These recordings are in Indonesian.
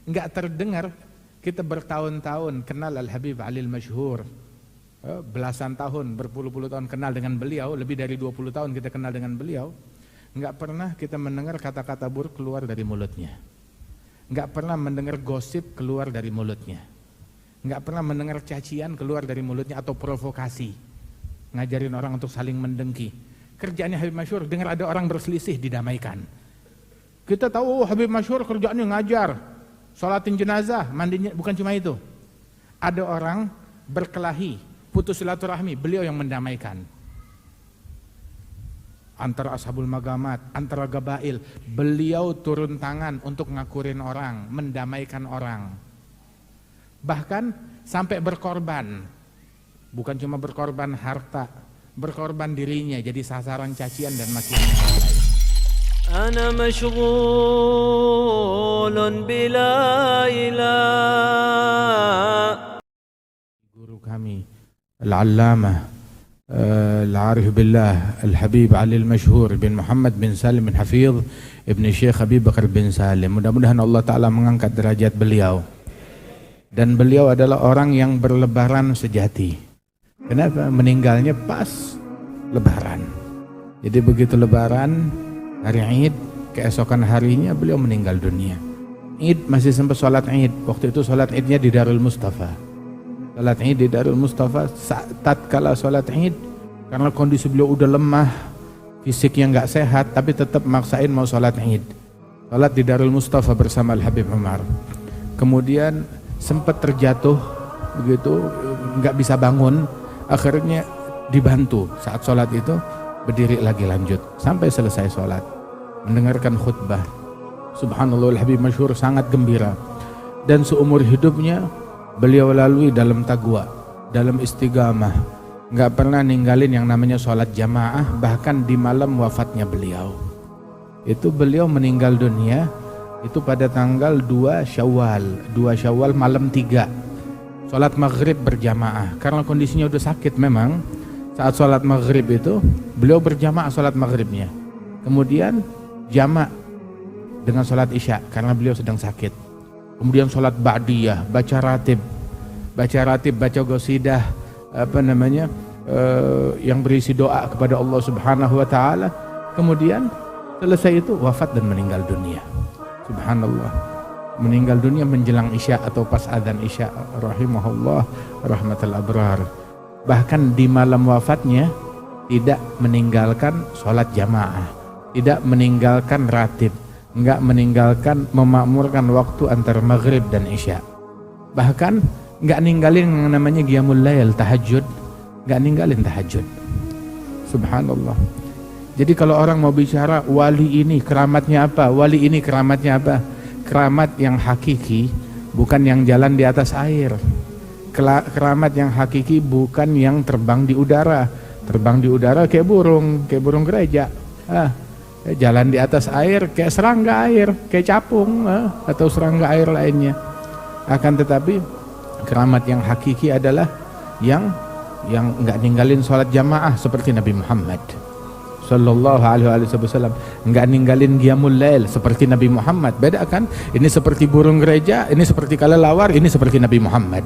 Enggak terdengar. Kita bertahun-tahun kenal Al-Habib Ali Al-Masyhur, belasan tahun, berpuluh-puluh tahun kenal dengan beliau, lebih dari 20 tahun kita kenal dengan beliau. Enggak pernah kita mendengar kata-kata buruk keluar dari mulutnya. Enggak pernah mendengar gosip keluar dari mulutnya. Enggak pernah mendengar cacian keluar dari mulutnya atau provokasi. Ngajarin orang untuk saling mendengki. Kerjaannya Habib Masyhur, dengar ada orang berselisih, didamaikan. Kita tahu Habib Masyhur kerjaannya ngajar, sholatin jenazah, mandinya, bukan cuma itu. Ada orang berkelahi, putus silaturahmi, beliau yang mendamaikan. Antara ashabul magamat, antara gabail, beliau turun tangan untuk ngakurin orang, mendamaikan orang. Bahkan sampai berkorban, bukan cuma berkorban harta, berkorban dirinya jadi sasaran cacian dan makian orang lain. أنا مشغول بلا إله. Guru kami Al-Allamah Al-Arif Billah Al-Habib Ali Al-Masyhur bin Muhammad bin Salim bin Hafidh Ibn Syekh Habib Bakar bin Salim. Mudah-mudahan Allah Ta'ala mengangkat derajat beliau. Dan beliau adalah orang yang berlebaran sejati. Kenapa? Meninggalnya pas lebaran. Jadi begitu lebaran, hari Id, keesokan harinya beliau meninggal dunia. Id masih sempat sholat Id. Waktu itu sholat Idnya di Darul Mustafa. Sholat Id di Darul Mustafa. Tatkala sholat Id, karena kondisi beliau udah lemah, fisiknya nggak sehat, tapi tetap maksain mau sholat Id. Sholat di Darul Mustafa bersama Al-Habib Umar. Kemudian sempat terjatuh, begitu nggak bisa bangun. Akhirnya dibantu saat sholat itu, berdiri lagi lanjut sampai selesai sholat, mendengarkan khutbah. Subhanallah, Al-Habib Masyhur sangat gembira. Dan seumur hidupnya beliau lalui dalam taqwa, dalam istiqamah, nggak pernah ninggalin yang namanya sholat jamaah. Bahkan di malam wafatnya beliau, itu beliau meninggal dunia itu pada tanggal 2 Syawal malam 3, sholat maghrib berjamaah. Karena kondisinya udah sakit memang. Saat sholat maghrib itu beliau berjamaah sholat maghribnya, kemudian jamak dengan sholat isya karena beliau sedang sakit. Kemudian sholat ba'diyah, baca ratib, baca qasidah, yang berisi doa kepada Allah Subhanahu Wa Taala. Kemudian selesai itu wafat dan meninggal dunia. Subhanallah, meninggal dunia menjelang isya atau pas adzan isya. Rahimahullah rahmatal abrar. Bahkan di malam wafatnya tidak meninggalkan sholat jamaah, tidak meninggalkan ratib, enggak meninggalkan memakmurkan waktu antara maghrib dan isya. Bahkan enggak ninggalin yang namanya qiyamul lail, tahajud, enggak ninggalin tahajud. Subhanallah. Jadi kalau orang mau bicara wali ini keramatnya apa, wali ini keramatnya apa, keramat yang hakiki bukan yang jalan di atas air. Keramat yang hakiki bukan yang terbang di udara. Terbang di udara kayak burung gereja. Jalan di atas air kayak serangga air, kayak capung atau serangga air lainnya. Akan tetapi keramat yang hakiki adalah yang enggak ninggalin sholat jamaah seperti Nabi Muhammad Sallallahu Alaihi Wasallam, enggak ninggalin qiyamul lail seperti Nabi Muhammad. Beda kan? Ini seperti burung gereja, ini seperti kelelawar, ini seperti Nabi Muhammad.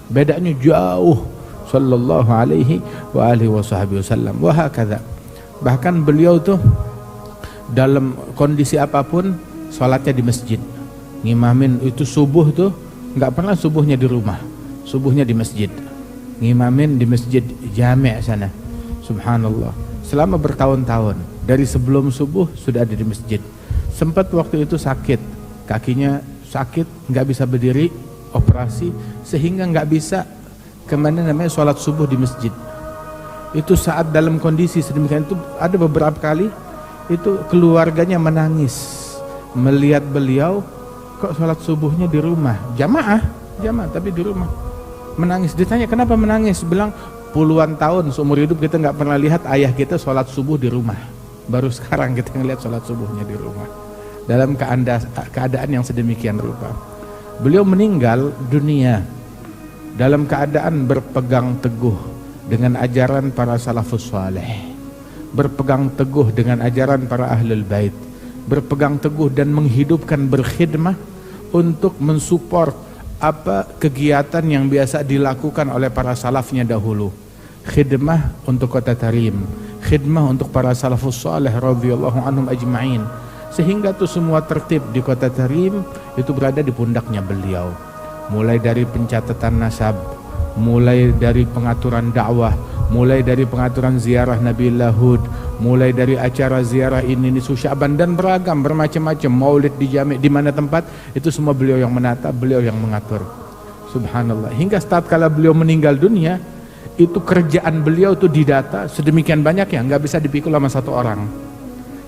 Bedanya jauh. Sallallahu alaihi wasallam. Wahakadha. Bahkan beliau tuh dalam kondisi apapun sholatnya di masjid. Ngimamin itu subuh tuh nggak pernah subuhnya di rumah, subuhnya di masjid. Ngimamin di masjid jami' sana. Subhanallah. Selama bertahun-tahun, dari sebelum subuh sudah ada di masjid. Sempat waktu itu sakit, kakinya sakit, nggak bisa berdiri, operasi, sehingga nggak bisa kemana namanya sholat subuh di masjid. Itu saat dalam kondisi sedemikian itu ada beberapa kali itu keluarganya menangis melihat beliau kok sholat subuhnya di rumah, jamaah tapi di rumah, menangis. Ditanya kenapa menangis, bilang puluhan tahun seumur hidup kita nggak pernah lihat ayah kita sholat subuh di rumah, baru sekarang kita ngelihat sholat subuhnya di rumah dalam keadaan yang sedemikian rupa. Beliau meninggal dunia dalam keadaan berpegang teguh dengan ajaran para salafus saleh, berpegang teguh dengan ajaran para ahlul bait, berpegang teguh dan menghidupkan berkhidmah untuk mensupport apa kegiatan yang biasa dilakukan oleh para salafnya dahulu. Khidmah untuk kota Tarim, khidmah untuk para salafus salih radhiyallahu anhum ajma'in, sehingga tuh semua tertib di kota Tarim itu berada di pundaknya beliau. Mulai dari pencatatan nasab, mulai dari pengaturan dakwah, mulai dari pengaturan ziarah Nabiullah Hud, mulai dari acara ziarah ini nisu Sya'ban, dan beragam bermacam-macam maulid di jami' di mana tempat itu semua beliau yang menata, beliau yang mengatur. Subhanallah. Hingga saat kala beliau meninggal dunia, itu kerjaan beliau itu didata sedemikian banyak ya, nggak bisa dipikul sama satu orang,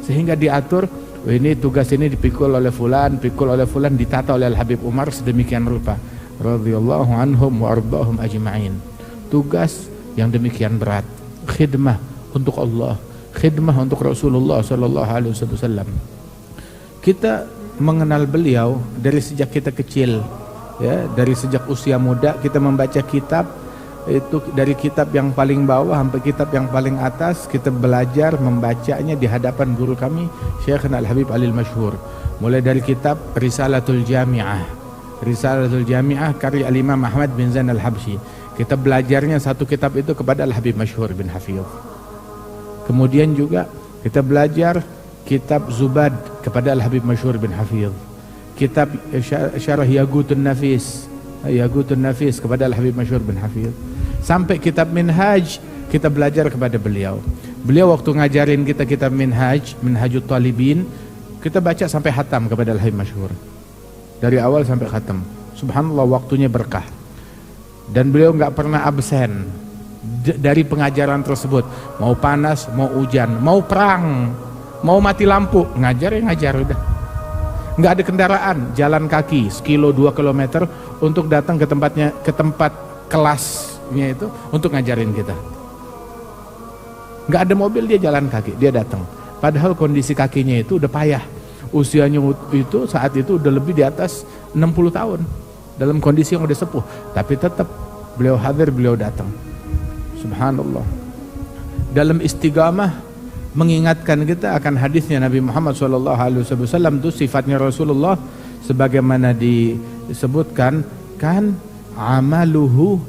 sehingga diatur, oh ini tugas ini dipikul oleh fulan, pikul oleh fulan, ditata oleh Al-Habib Umar sedemikian rupa radhiyallahu anhum wa ardahum ajma'in. Tugas yang demikian berat, khidmah untuk Allah, khidmah untuk Rasulullah sallallahu alaihi wasallam. Kita mengenal beliau dari sejak kita kecil, ya, dari sejak usia muda kita membaca kitab. Itu dari kitab yang paling bawah sampai kitab yang paling atas, kita belajar membacanya di hadapan guru kami Syekhna Al-Habib Ali Al-Masyhur. Mulai dari kitab Risalatul Jami'ah, Risalatul Jami'ah karya Al-Imam Ahmad bin Zain Al-Habsyi. Kita belajarnya satu kitab itu kepada Al-Habib Masyhur bin Hafidh. Kemudian juga kita belajar kitab Zubad kepada Al-Habib Masyhur bin Hafidh. Kitab Syarah Yaqutun Nafis, Yaqutun Nafis kepada Al-Habib Masyhur bin Hafidh. Sampai kitab Minhaj kita belajar kepada beliau. Beliau waktu ngajarin kita kitab Minhaj, Minhajut Talibin, kita baca sampai khatam kepada Al-Habib Masyhur. Dari awal sampai khatam. Subhanallah, waktunya berkah. Dan beliau nggak pernah absen dari pengajaran tersebut. Mau panas, mau hujan, mau perang, mau mati lampu, ngajar ya ngajar udah. Nggak ada kendaraan, jalan kaki sekilo 2 kilometer untuk datang ke tempatnya, ke tempat kelasnya itu untuk ngajarin kita. Nggak ada mobil, dia jalan kaki, dia datang. Padahal kondisi kakinya itu udah payah. Usianya itu saat itu udah lebih di atas 60 tahun. Dalam kondisi yang udah sepuh, tapi tetap beliau hadir, beliau datang. Subhanallah. Dalam istiqamah mengingatkan kita akan hadisnya Nabi Muhammad SAW, itu sifatnya Rasulullah sebagaimana disebutkan kan, amaluhu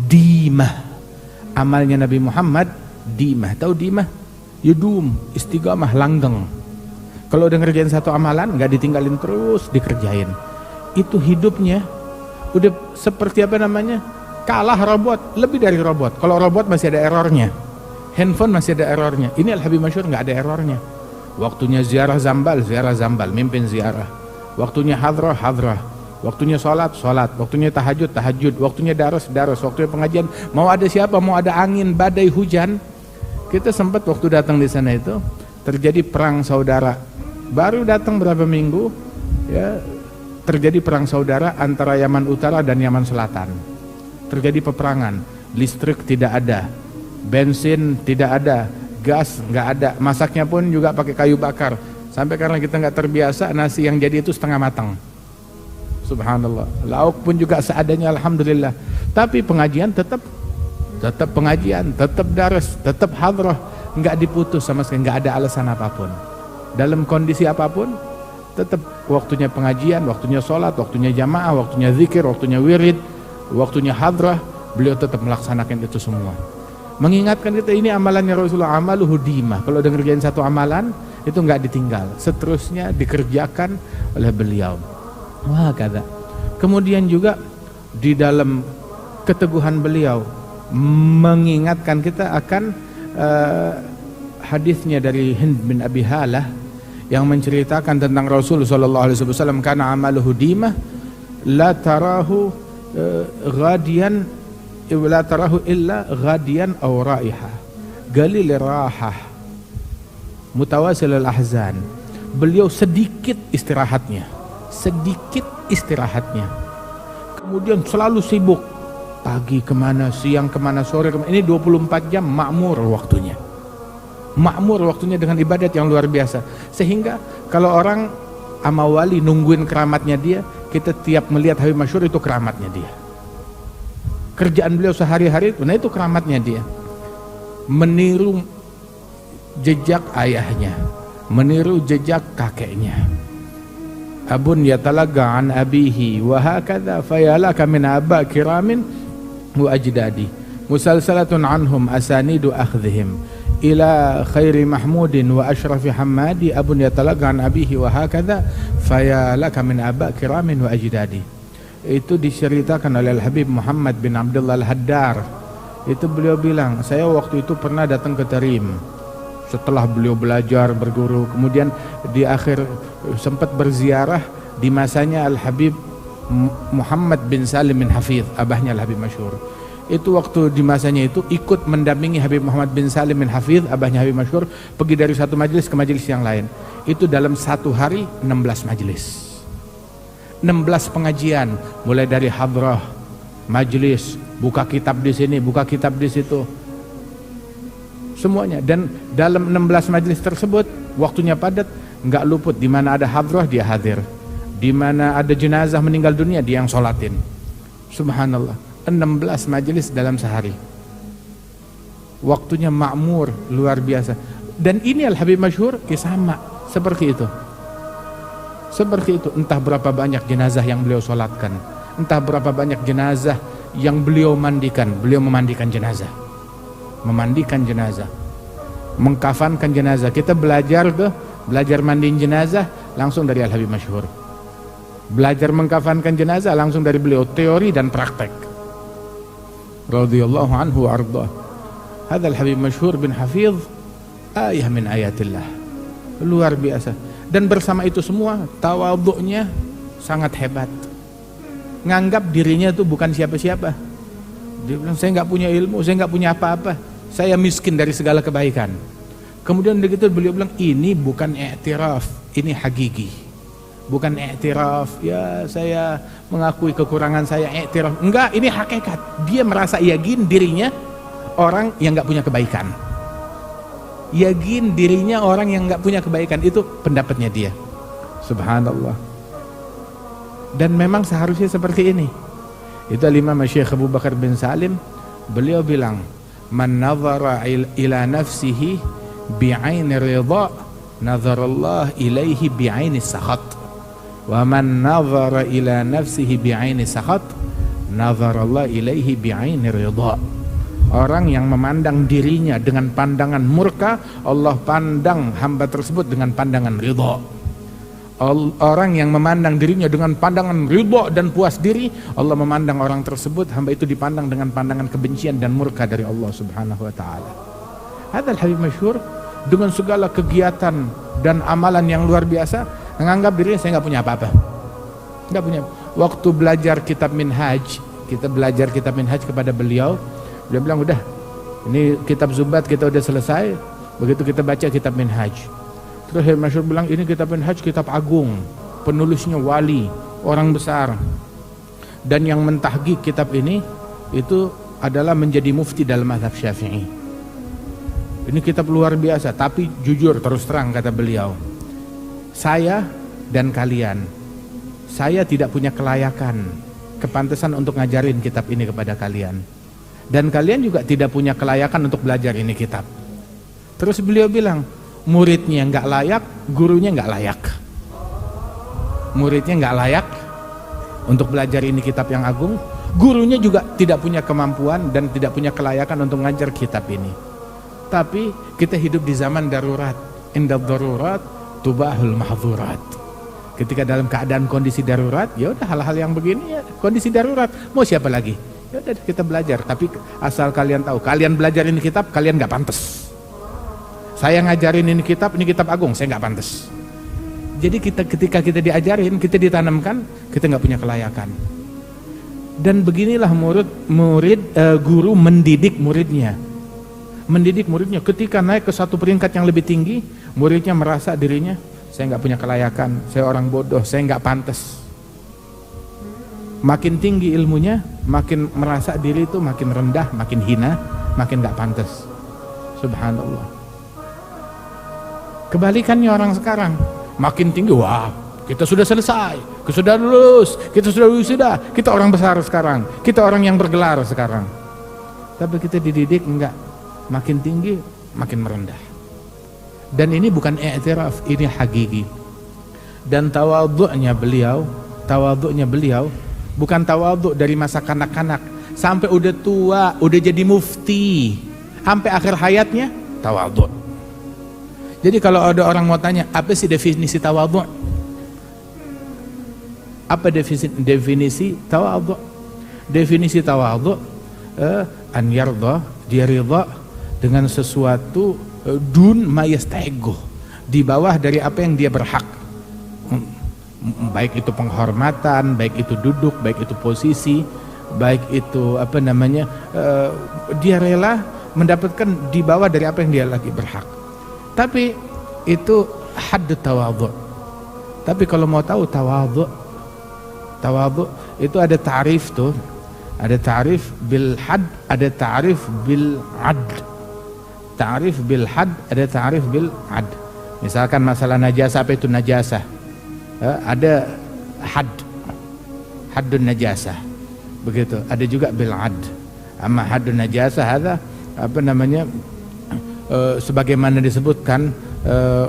dimah, amalnya Nabi Muhammad dimah. Tahu dimah? Yudum, istiqamah, langgeng. Kalau udah ngerjain satu amalan nggak ditinggalin, terus dikerjain. Itu hidupnya udah seperti apa namanya, kalah robot, lebih dari robot. Kalau robot masih ada errornya, handphone masih ada errornya. Ini Al-Habib Masyhur nggak ada errornya. Waktunya ziarah Zambal, mimpin ziarah. Waktunya hadrah, waktunya sholat, waktunya tahajud, waktunya daras, waktunya pengajian. Mau ada siapa, mau ada angin, badai, hujan. Kita sempat waktu datang di sana itu terjadi perang saudara. Baru datang berapa minggu, ya, terjadi perang saudara antara Yaman Utara dan Yaman Selatan. Terjadi peperangan, listrik tidak ada, bensin tidak ada, gas nggak ada, masaknya pun juga pakai kayu bakar. Sampai karena kita nggak terbiasa, nasi yang jadi itu setengah matang. Subhanallah. Lauk pun juga seadanya, alhamdulillah. Tapi pengajian tetap pengajian, tetap daras, tetap hadrah, nggak diputus sama sekali, nggak ada alasan apapun. Dalam kondisi apapun, tetap waktunya pengajian, waktunya sholat, waktunya jamaah, waktunya zikir, waktunya wirid, waktunya hadrah, beliau tetap melaksanakan itu semua. Mengingatkan kita, ini amalannya Rasulullah, amaluhu dimah. Kalau udah ngerjain satu amalan, itu nggak ditinggal, seterusnya dikerjakan oleh beliau. Wah, kata. Kemudian juga di dalam keteguhan beliau mengingatkan kita akan hadisnya dari Hind bin Abi Halah yang menceritakan tentang Rasul sallallahu alaihi wasallam, kana amaluhu dimah la tarahu ghadiyan la tarahu illa ghadiyan aw raiha galil rahah mutawasil al-ahzan. Beliau sedikit istirahatnya, kemudian selalu sibuk, pagi kemana, siang kemana, sore kemana. Ini 24 jam makmur waktunya dengan ibadat yang luar biasa. Sehingga kalau orang ama wali nungguin keramatnya dia, kita tiap melihat Habib Masyhur itu keramatnya dia. Kerjaan beliau sehari-hari, nah itu keramatnya dia. Meniru jejak ayahnya, meniru jejak kakeknya. abun yatalaga an abihi wa hakadha fayalaka min aba kiramin wa ajdadi musalsalatun anhum asanidu akhdhihim ila khairi mahmudin wa ashrafi hamadi abun yatalaga an abihi wa hakadha fayalaka min aba kiramin wa ajdadi. Itu diceritakan oleh Al-Habib Muhammad bin Abdullah Al-Haddar. Itu beliau bilang, saya waktu itu pernah datang ke Tarim setelah beliau belajar berguru, kemudian di akhir sempat berziarah di masanya Al-Habib Muhammad bin Salim bin Hafidh, abahnya Al-Habib masyhur. Itu waktu di masanya itu ikut mendampingi Habib Muhammad bin Salim bin Hafidh, abahnya Habib masyhur, pergi dari satu majelis ke majelis yang lain. Itu dalam satu hari 16 majelis, 16 pengajian, mulai dari hadrah, majelis, buka kitab di sini, buka kitab di situ, semuanya. Dan dalam 16 majelis tersebut waktunya padat, nggak luput. Di mana ada hadrah dia hadir, di mana ada jenazah meninggal dunia dia yang sholatin. Subhanallah, 16 majelis dalam sehari, waktunya makmur luar biasa. Dan ini Al-Habib masyhur sama seperti itu. Seperti itu, entah berapa banyak jenazah yang beliau sholatkan, entah berapa banyak jenazah yang beliau mandikan. Beliau memandikan jenazah, memandikan jenazah, mengkafankan jenazah. Kita belajar mandiin jenazah langsung dari Al-Habib masyhur. Belajar mengkafankan jenazah langsung dari beliau, teori dan praktek. Radhiyallahu anhu wa ardhah. Hadza Al-Habib masyhur bin Hafidh, ayah min ayatillah, luar biasa. Dan bersama itu semua tawadhu'nya sangat hebat. Nganggap dirinya itu bukan siapa-siapa. Dia bilang, saya nggak punya ilmu, saya nggak punya apa-apa, saya miskin dari segala kebaikan. Kemudian begitu beliau bilang, ini bukan i'tiraf, ini hakiki. Bukan i'tiraf, ya saya mengakui kekurangan saya, i'tiraf. Enggak, ini hakikat. Dia merasa yakin dirinya orang yang nggak punya kebaikan. Yakin dirinya orang yang nggak punya kebaikan, itu pendapatnya dia. Subhanallah. Dan memang seharusnya seperti ini. Itu Imam Syekh Abu Bakar bin Salim, beliau bilang, man nazara ila nafsihi bi'aini ridha nazarallah ilaihi bi'aini sakhat, wa man nazara ila nafsihi bi'aini sakhat nazarallah ilaihi bi'aini ridha. Orang yang memandang dirinya dengan pandangan murka, Allah pandang hamba tersebut dengan pandangan ridha. Orang yang memandang dirinya dengan pandangan ridha dan puas diri, Allah memandang orang tersebut, hamba itu dipandang dengan pandangan kebencian dan murka dari Allah Subhanahu wa taala. Hadzal Habib masyhur dengan segala kegiatan dan amalan yang luar biasa, menganggap dirinya saya nggak punya apa-apa. Nggak punya. Waktu belajar kitab Minhaj, kita belajar kitab Minhaj kepada beliau, dia bilang, udah, ini kitab Zubat kita udah selesai. Begitu kita baca kitab Minhaj, terus Habib masyhur bilang, ini kitab Minhaj kitab agung, penulisnya wali, orang besar, dan yang mentahqiq kitab ini itu adalah menjadi mufti dalam mazhab Syafi'i. Ini kitab luar biasa. Tapi jujur terus terang kata beliau, saya dan kalian, saya tidak punya kelayakan, kepantasan untuk ngajarin kitab ini kepada kalian, dan kalian juga tidak punya kelayakan untuk belajar ini kitab. Terus beliau bilang, muridnya nggak layak, gurunya nggak layak. Muridnya nggak layak untuk belajar ini kitab yang agung, gurunya juga tidak punya kemampuan dan tidak punya kelayakan untuk ngajar kitab ini. Tapi kita hidup di zaman darurat. Inda darurat tubahul mahzurat. Ketika dalam keadaan kondisi darurat, ya udah hal-hal yang begini ya kondisi darurat. Mau siapa lagi? Ya udah kita belajar. Tapi asal kalian tahu, kalian belajar ini kitab, kalian nggak pantas. Saya ngajarin ini kitab agung, saya nggak pantas. Jadi ketika kita diajarin, kita ditanamkan, kita nggak punya kelayakan. Dan beginilah guru mendidik muridnya. Mendidik muridnya, ketika naik ke satu peringkat yang lebih tinggi, muridnya merasa dirinya, saya nggak punya kelayakan, saya orang bodoh, saya nggak pantas. Makin tinggi ilmunya, makin merasa diri itu makin rendah, makin hina, makin nggak pantas. Subhanallah. Kebalikannya orang sekarang, makin tinggi, wah kita sudah selesai, kita sudah lulus, kita sudah wisuda, kita orang besar sekarang, kita orang yang bergelar sekarang. Tapi kita dididik enggak, makin tinggi makin merendah. Dan ini bukan i'tiraf, ini hakiki. Dan tawadhu'nya beliau bukan tawadhu dari masa kanak-kanak sampai udah tua, udah jadi mufti, sampai akhir hayatnya tawadhu. Jadi kalau ada orang mau tanya, apa sih definisi tawadhu? Apa definisi tawadhu? Definisi tawadhu an yarda, dia ridha dengan sesuatu dun ma yastahiqu, di bawah dari apa yang dia berhak. Baik itu penghormatan, baik itu duduk, baik itu posisi, baik itu dia rela mendapatkan di bawah dari apa yang dia lagi berhak. Tapi itu hadd tawadhu. Tapi kalau mau tahu tawadhu itu ada ta'rif tuh. Ada ta'rif bil hadd, ada ta'rif bil ad. Ta'rif bil hadd, ada ta'rif bil ad. Misalkan masalah najasah, apa itu najasah? Ada haddun najasah. Begitu. Ada juga bil ad. Amma haddun najasah ada sebagaimana disebutkan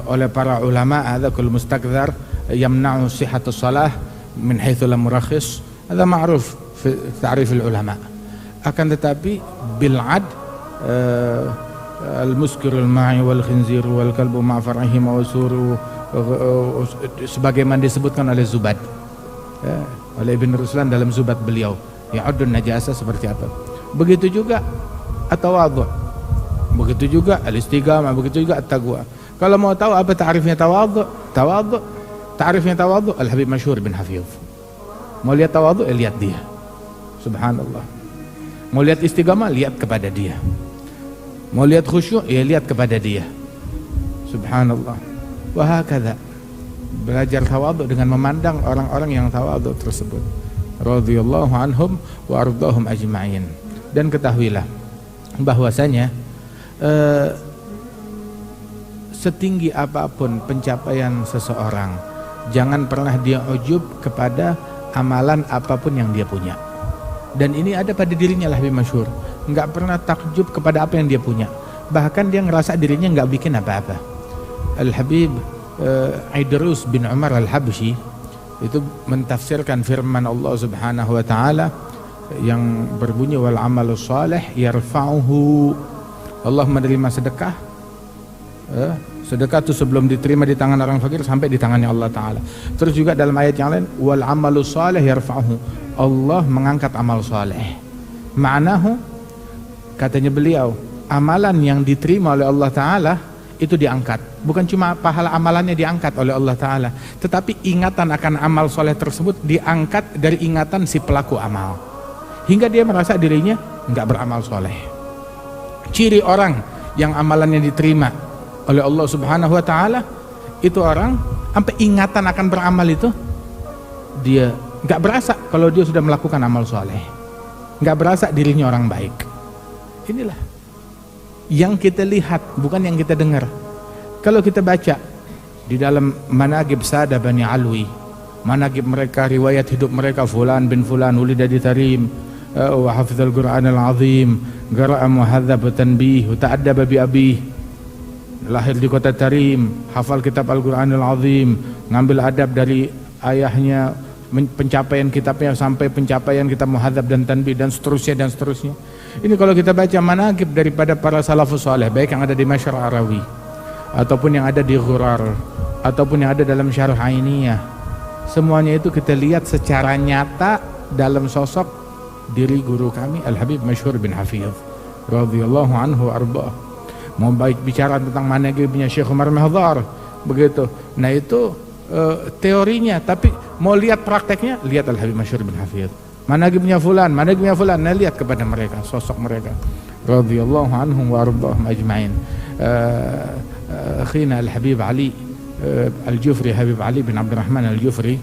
oleh para ulama, ada kul mustakdzar yamna'u sihhatus shalah min haitsu lam murakhis. Ada ma'ruf fi ta'rif ulama. Akan tetapi bil ad al-muskirul ma'i wal khinzir wal kalbu ma far'ihi mawsuru, sebagaimana disebutkan oleh Zubad, oleh Ibn Ruslan dalam Zubad beliau, ya'udun najasa seperti apa. Begitu juga at-tawadhu, begitu juga al-istiqamah, begitu juga at-taqwa. Kalau mau tahu apa ta'rifnya tawadhu, ta'rifnya tawadhu Al-Habib Masyhur bin Hafidh. Mau lihat tawadhu, lihat dia. Subhanallah. Mau lihat istiqamah, lihat kepada dia. Mau lihat khusyuk, lihat kepada dia. Subhanallah. Wahakadha. Belajar tawadhu dengan memandang orang-orang yang tawadhu tersebut. Radhiyallahu anhum wa ardahum ajma'in. Dan ketahuilah bahwasanya setinggi apapun pencapaian seseorang, jangan pernah dia ujub kepada amalan apapun yang dia punya. Dan ini ada pada dirinya Al-Habib Masyhur, nggak pernah takjub kepada apa yang dia punya. Bahkan dia ngerasa dirinya nggak bikin apa-apa. Al-Habib Idrus bin Umar Al-Habsyi itu mentafsirkan firman Allah Subhanahu wa taala yang berbunyi wal amalus salih yarfa'uhu. Allah menerima sedekah. Sedekah itu sebelum diterima di tangan orang fakir sampai di tangannya Allah Ta'ala. Terus juga dalam ayat yang lain wal amalu salih yarfa'uhu, Allah mengangkat amal saleh. Ma'nahu, katanya beliau, amalan yang diterima oleh Allah Ta'ala itu diangkat. Bukan cuma pahala amalannya diangkat oleh Allah Ta'ala, tetapi ingatan akan amal saleh tersebut diangkat dari ingatan si pelaku amal, hingga dia merasa dirinya enggak beramal saleh. Ciri orang yang amalannya diterima oleh Allah Subhanahu wa taala itu orang sampai ingatan akan beramal itu dia enggak berasa kalau dia sudah melakukan amal soleh, enggak berasa dirinya orang baik. Inilah yang kita lihat, bukan yang kita dengar. Kalau kita baca di dalam Manaqib Sada Bani Alwi, manaqib mereka, riwayat hidup mereka, fulan bin fulan ulida di Tarim wa hafizal Qur'an al-azim, qara'a muhadzab tanbih wa ta'addaba bi abih, lahir di kota Tarim, hafal kitab Al-Qur'anul Azim, ngambil adab dari ayahnya, pencapaian kitabnya sampai pencapaian kitab Muhadzab dan Tanbih dan seterusnya dan seterusnya. Ini kalau kita baca manaqib daripada para salafus saleh, baik yang ada di Masyar Arawi ataupun yang ada di Ghurar ataupun yang ada dalam Syarh Ainiyah, semuanya itu kita lihat secara nyata dalam sosok diri guru kami Al-Habib Masyhur bin Hafidh radhiyallahu anhu arba'ah. Mau baik bicara tentang manaqibnya Syekh Umar Mahdhar begitu. Nah itu teorinya, tapi mau lihat prakteknya, lihat Al-Habib Masyhur bin Hafidh. Manaqibnya fulan, nah lihat kepada mereka, sosok mereka radhiyallahu anhum wa ardahum ajma'in. Akhina Al-Habib Ali Al-Jufri, Habib Ali bin Abdurrahman Al-Jufri,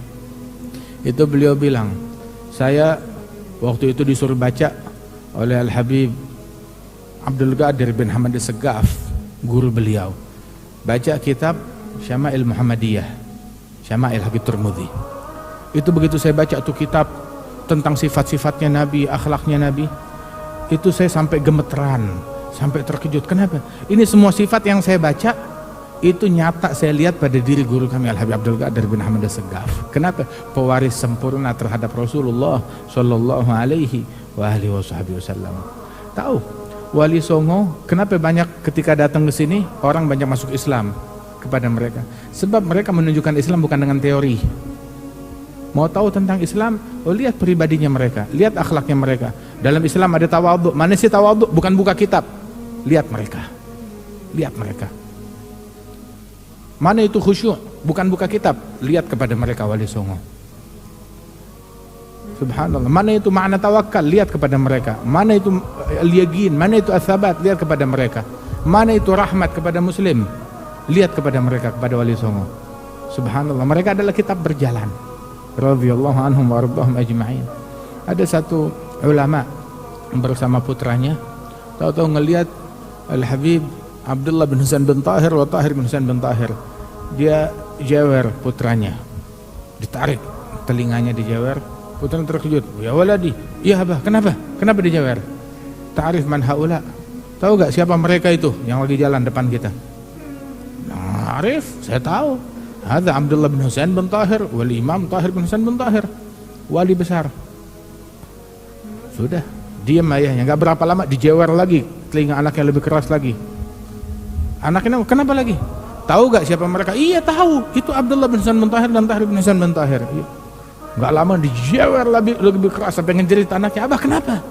itu beliau bilang, saya waktu itu disuruh baca oleh Al-Habib Abdul Qadir bin Hamad Segaf, guru beliau, baca kitab Syama'il Muhammadiyah, Syama'il Habib Turmudi. Itu begitu saya baca tuh kitab tentang sifat-sifatnya Nabi, akhlaknya Nabi, itu saya sampai gemeteran, sampai terkejut. Kenapa? Ini semua sifat yang saya baca Itu nyata saya lihat pada diri guru kami Al-Habib Abdul Qadir bin Ahmad As-Saggaf. Kenapa? Pewaris sempurna terhadap Rasulullah Shallallahu Alaihi Wasallam. Tahu Wali Songo kenapa banyak ketika datang ke sini orang banyak masuk Islam kepada mereka? Sebab mereka menunjukkan Islam bukan dengan teori. Mau tahu tentang Islam? Lihat pribadinya mereka, lihat akhlaknya mereka. Dalam Islam ada tawadhu. Mana sih tawadhu? Bukan buka kitab. Lihat mereka. Lihat mereka. Mana itu khusyuk? Bukan buka kitab. Lihat kepada mereka Wali Songo. Subhanallah. Mana itu makna tawakal? Lihat kepada mereka. Mana itu al-yaqin? Mana itu as-sabat? Lihat kepada mereka. Mana itu rahmat kepada muslim? Lihat kepada mereka, kepada Wali Songo. Subhanallah. Mereka adalah kitab berjalan. Radhiyallahu anhum wa rabbahum ajma'in. Ada satu ulama bersama putranya, tahu-tahu ngelihat Al-Habib Abdullah bin Husain bin Tahir wa Tahir bin Husain bin Tahir. Dia jewer putranya, ditarik telinganya, dijewer. Putranya terkejut. Ya waladi, iya abah, kenapa? Kenapa dijewer? Ta'rif man haula? Tahu gak siapa mereka itu yang lagi jalan depan kita? Arif, saya tahu. Ada Abdullah bin Husain bin Tahir, wali imam Tahir bin Husain bin Tahir, wali besar. Sudah, diam ayahnya. Gak berapa lama dijewer lagi, telinga anaknya lebih keras lagi. Anaknya kenapa lagi? Tahu gak siapa mereka? Iya tahu, itu Abdullah bin Husain bin Tahir dan Tahir bin Husain bin Tahir. Gak lama dijewer lebih keras sampai ngejerit anaknya. Abah kenapa?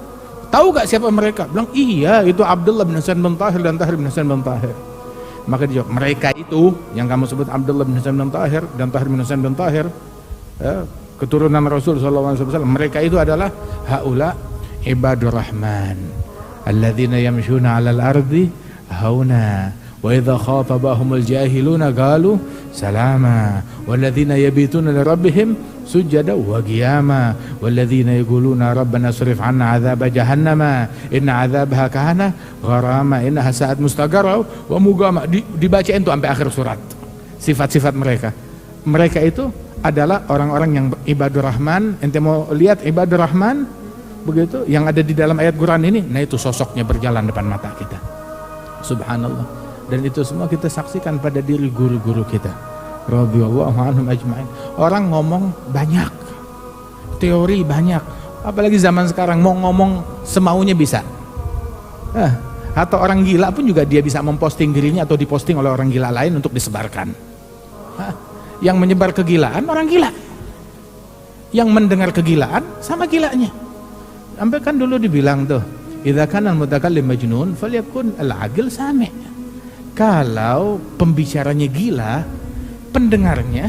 Tahu gak siapa mereka? Bilang iya, itu Abdullah bin Husain bin Tahir dan Tahir bin Husain bin Tahir. Maka dia jawab, mereka itu yang kamu sebut Abdullah bin Husain bin Tahir dan Tahir bin Husain bin Tahir, keturunan Rasul sallallahu alaihi wasallam, mereka itu adalah haula ibadur rahman alladzina yamshuna 'alal ardi hauna wa idza khatabahumul jahiluna qalu salama walladzina yabituna li rabbihim sujada wa qiyama walladzina yaquluna rabbana asrif 'anna 'adzaba jahannama inna 'adzabaha kana gharama innaha sa'at mustaqarra wa muqama. Dibacain tuh sampai akhir surat sifat-sifat mereka. Mereka itu adalah orang-orang yang ibadur rahman. Ente mau lihat ibadur rahman begitu yang ada di dalam ayat Quran ini, nah itu sosoknya berjalan depan mata kita. Subhanallah. Dan itu semua kita saksikan pada diri guru-guru kita radhiyallahu anhum ajma'in. Orang ngomong banyak, teori banyak, apalagi zaman sekarang mau ngomong semaunya bisa. Atau orang gila pun juga dia bisa memposting dirinya atau diposting oleh orang gila lain untuk disebarkan. Yang menyebar kegilaan orang gila, yang mendengar kegilaan sama gilanya. Sampai kan dulu dibilang tuh, idza kana al-mutakallim majnun falyakun al-aqil sami'. Kalau pembicaranya gila, pendengarnya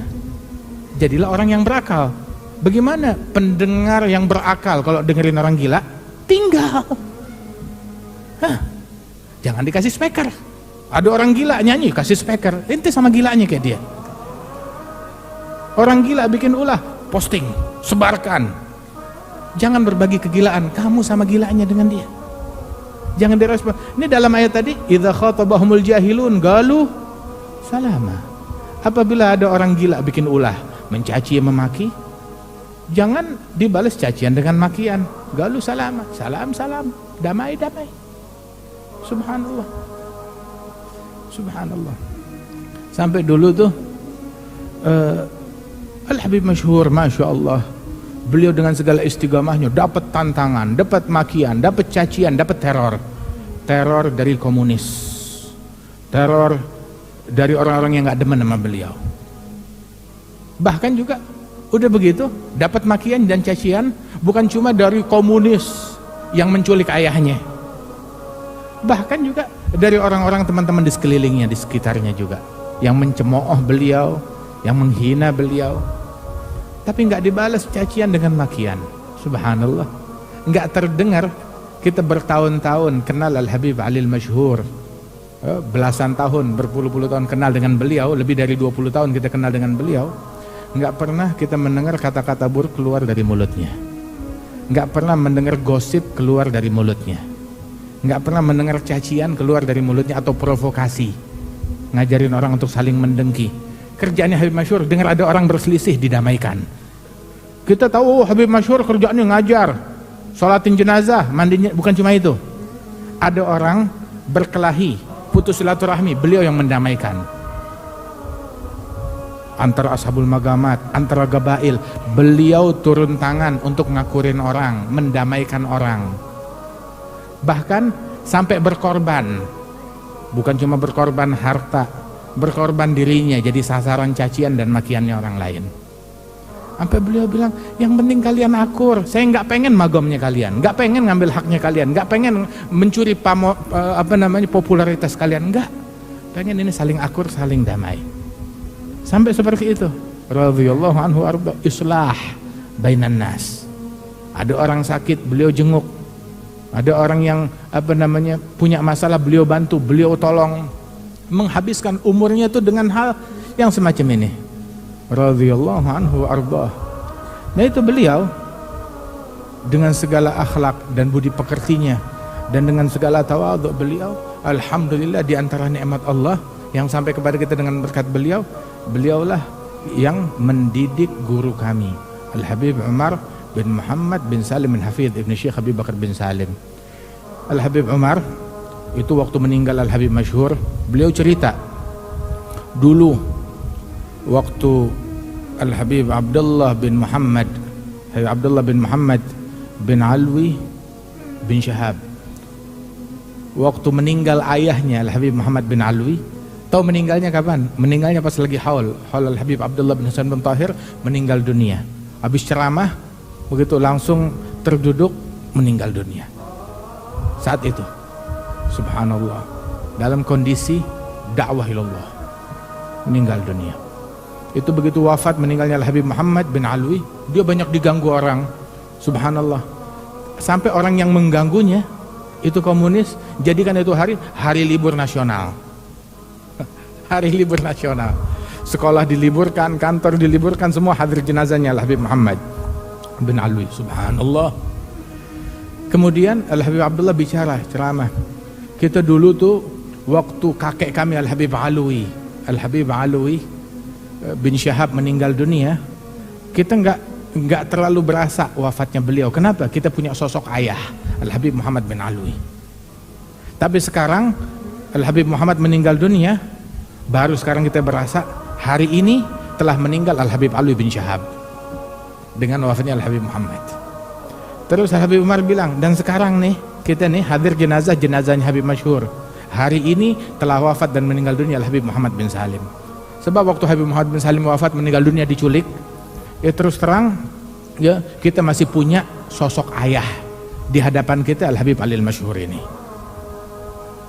jadilah orang yang berakal. Bagaimana pendengar yang berakal kalau dengerin orang gila? Tinggal. Jangan dikasih speaker. Ada orang gila nyanyi, kasih speaker. Ente sama gilanya kayak dia. Orang gila bikin ulah, posting, sebarkan. Jangan berbagi kegilaan, kamu sama gilanya dengan dia. Jangan direspon. Ini dalam ayat tadi, idza khatabahumul jahilun qalu salama. Apabila ada orang gila bikin ulah, mencaci memaki, jangan dibalas cacian dengan makian. Qalu salama, salam, damai. Subhanallah. Subhanallah. Sampai dulu tuh Al-Habib masyhur, Masya Allah, beliau dengan segala istiqamahnya dapat tantangan, dapat makian, dapat cacian, dapat teror dari komunis, teror dari orang-orang yang gak demen sama beliau. Bahkan juga udah begitu dapat makian dan cacian bukan cuma dari komunis yang menculik ayahnya, bahkan juga dari orang-orang teman-teman di sekelilingnya, di sekitarnya juga, yang mencemooh beliau, yang menghina beliau, tapi nggak dibalas cacian dengan makian. Subhanallah. Nggak terdengar. Kita bertahun-tahun kenal Al-Habib Ali Al-Masyhur, belasan tahun, berpuluh-puluh tahun kenal dengan beliau, lebih dari 20 tahun kita kenal dengan beliau. Nggak pernah kita mendengar kata-kata buruk keluar dari mulutnya, nggak pernah mendengar gosip keluar dari mulutnya, nggak pernah mendengar cacian keluar dari mulutnya atau provokasi, ngajarin orang untuk saling mendengki. Kerjaannya Habib Masyhur, dengar ada orang berselisih, didamaikan. Kita tahu Habib Masyhur kerjaannya ngajar, sholatin jenazah, mandinya, bukan cuma itu. Ada orang berkelahi, putus silaturahmi, beliau yang mendamaikan. antara ashabul magamat, antara gabail. Beliau turun tangan untuk ngakurin orang, mendamaikan orang. Bahkan sampai berkorban. Bukan cuma berkorban harta, berkorban dirinya jadi sasaran cacian dan makiannya orang lain. Sampai beliau bilang, yang penting kalian akur. Saya nggak pengen magomnya kalian, nggak pengen ngambil haknya kalian, nggak pengen mencuri popularitas kalian, nggak. Pengen ini saling akur, saling damai. Sampai seperti itu. Radhiyallahu anhu arba, islah bainan nas. Ada orang sakit, beliau jenguk. Ada orang yang punya masalah, beliau bantu, beliau tolong. Menghabiskan umurnya itu dengan hal yang semacam ini. Radhiyallahu anhu arba. Nah itu beliau dengan segala akhlak dan budi pekertinya dan dengan segala tawadhu beliau, alhamdulillah, di antara nikmat Allah yang sampai kepada kita dengan berkat beliau, beliaulah yang mendidik guru kami, Al-Habib Umar bin Muhammad bin Salim bin Hafidh Ibn Syekh Habib Bakar bin Salim. Al-Habib Umar itu waktu meninggal Al-Habib masyhur, beliau cerita dulu waktu Al-Habib Abdullah bin Muhammad bin Alwi bin Syahab, waktu meninggal ayahnya Al-Habib Muhammad bin Alwi. Tahu meninggalnya kapan? Meninggalnya pas lagi haul Al-Habib Abdullah bin Hasan bin Tahir meninggal dunia. Habis ceramah begitu langsung terduduk meninggal dunia. Saat itu subhanallah, dalam kondisi dakwah ilallah, meninggal dunia. Itu begitu wafat meninggalnya Al-Habib Muhammad bin Alwi, dia banyak diganggu orang, subhanallah, sampai orang yang mengganggunya itu komunis, jadikan itu hari libur nasional. Hari libur nasional, sekolah diliburkan, kantor diliburkan, semua hadir jenazahnya Al-Habib Muhammad bin Alwi, subhanallah. Kemudian Al-Habib Abdullah bicara ceramah, kita dulu tuh waktu kakek kami Al-Habib Alwi bin Syahab meninggal dunia, kita nggak terlalu berasa wafatnya beliau. Kenapa? Kita punya sosok ayah Al-Habib Muhammad bin Alwi. Tapi sekarang Al-Habib Muhammad meninggal dunia, baru sekarang kita berasa hari ini telah meninggal Al-Habib Alwi bin Syahab dengan wafatnya Al-Habib Muhammad. Terus Al-Habib Umar bilang, dan sekarang nih kita nih hadir jenazahnya Habib masyhur. Hari ini telah wafat dan meninggal dunia Al-Habib Muhammad bin Salim. Sebab waktu Habib Muhammad bin Salim wafat meninggal dunia diculik, ya terus terang ya kita masih punya sosok ayah di hadapan kita, Al-Habib Ali al-Masyhur ini.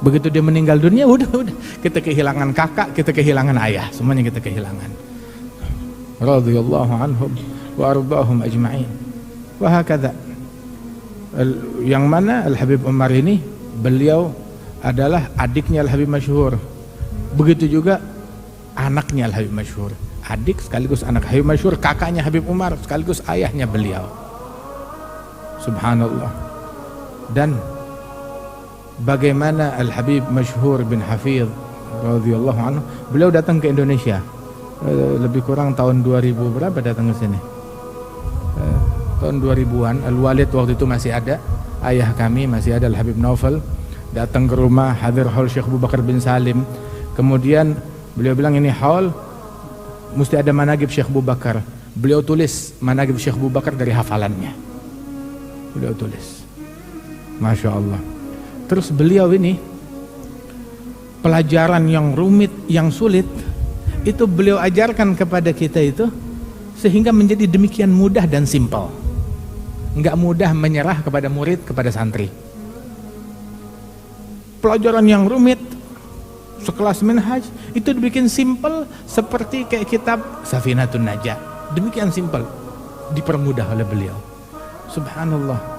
Begitu dia meninggal dunia, udah kita kehilangan kakak, kita kehilangan ayah, semuanya kita kehilangan. Radhiyallahu anhum wa ardahum ajma'in. Wa hakadha. Yang mana Al-Habib Umar ini, beliau adalah adiknya Al-Habib masyhur. Begitu juga anaknya Al-Habib masyhur, adik sekaligus anak Habib masyhur, kakaknya Habib Umar sekaligus ayahnya beliau. Subhanallah. Dan bagaimana Al-Habib masyhur bin Hafidh radhiyallahu anhu, beliau datang ke Indonesia lebih kurang tahun 2000 berapa datang ke sini, tahun 2000-an. Al-Walid waktu itu masih ada, ayah kami masih ada, Al-Habib Naufal datang ke rumah hadir haul Syekh Abu Bakar bin Salim. Kemudian beliau bilang ini haul mesti ada managib Syekh Abu Bakar. Beliau tulis managib Syekh Abu Bakar dari hafalannya, beliau tulis, Masya Allah. Terus beliau ini pelajaran yang rumit, yang sulit itu beliau ajarkan kepada kita itu sehingga menjadi demikian mudah dan simpel. Enggak mudah menyerah kepada murid, kepada santri. Pelajaran yang rumit sekelas Minhaj itu dibikin simpel seperti kayak kitab Safinatun Najah. Demikian simpel dipermudah oleh beliau. Subhanallah.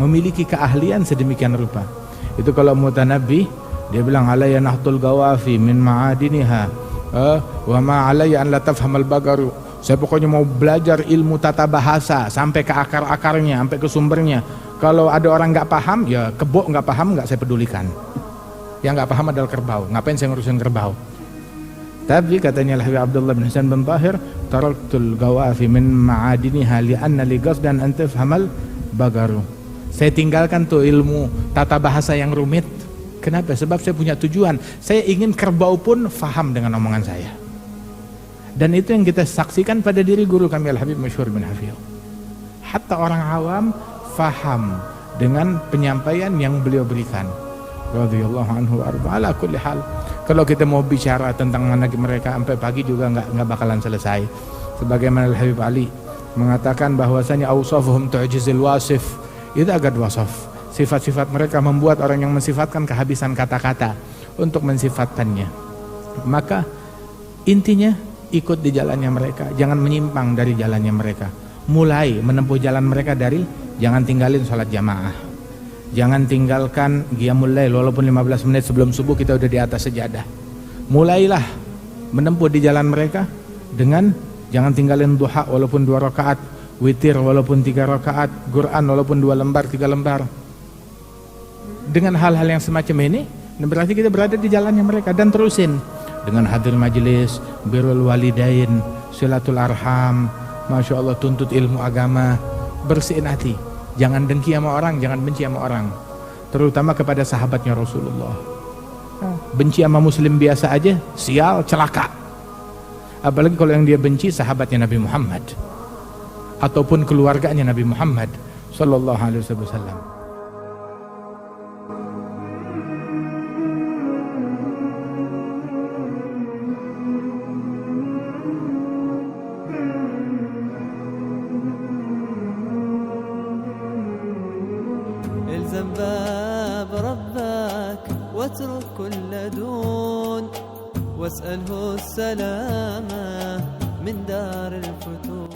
Memiliki keahlian sedemikian rupa. Itu kalau Mutanabbi dia bilang alayya nahtul gawafi min ma'adiniha wa ma alayya an la tafhamal bagaru. Saya pokoknya mau belajar ilmu tata bahasa sampai ke akar-akarnya, sampai ke sumbernya. Kalau ada orang nggak paham, ya kebo nggak paham, nggak saya pedulikan. Yang nggak paham adalah kerbau. Ngapain saya ngurusin kerbau? Tapi katanya Al-Habib Abdullah bin Hasan bin Tahir, taraktul gawafi min ma'adiniha li'anna li qasdan an tafhamal bagaru. Saya tinggalkan tuh ilmu tata bahasa yang rumit. Kenapa? Sebab saya punya tujuan. Saya ingin kerbau pun faham dengan omongan saya. Dan itu yang kita saksikan pada diri guru kami Al-Habib Masyhur bin Hafidh. Hatta orang awam faham dengan penyampaian yang beliau berikan. Radhiyallahu anhu arba. Ala kulli hal, kalau kita mau bicara tentang manhaj mereka sampai pagi juga nggak bakalan selesai. Sebagaimana Al-Habib Ali mengatakan bahwasanya awsafuhum tu'jizul wasif, itu agak wasaf. Sifat-sifat mereka membuat orang yang mensifatkan kehabisan kata-kata untuk mensifatkannya. Maka intinya ikut di jalannya mereka, jangan menyimpang dari jalannya mereka. Mulai menempuh jalan mereka dari jangan tinggalin sholat jamaah, jangan tinggalkan qiyamul lail walaupun 15 menit sebelum subuh kita udah di atas sejadah. Mulailah menempuh di jalan mereka dengan jangan tinggalin duha walaupun 2 rakaat, witir walaupun 3 rakaat, Quran walaupun 2 lembar 3 lembar. Dengan hal-hal yang semacam ini berarti kita berada di jalannya mereka. Dan terusin dengan hadir majelis, birrul walidain, silatul arham, Masya Allah, tuntut ilmu agama, bersihin hati, jangan dengki sama orang, jangan benci sama orang, terutama kepada sahabatnya Rasulullah. Benci sama muslim biasa aja sial, celaka, apalagi kalau yang dia benci sahabatnya Nabi Muhammad ataupun keluarganya Nabi Muhammad sallallahu alaihi wasallam. الزم باب ربك واترك كل دون واسأله السلامة من دار الفتون.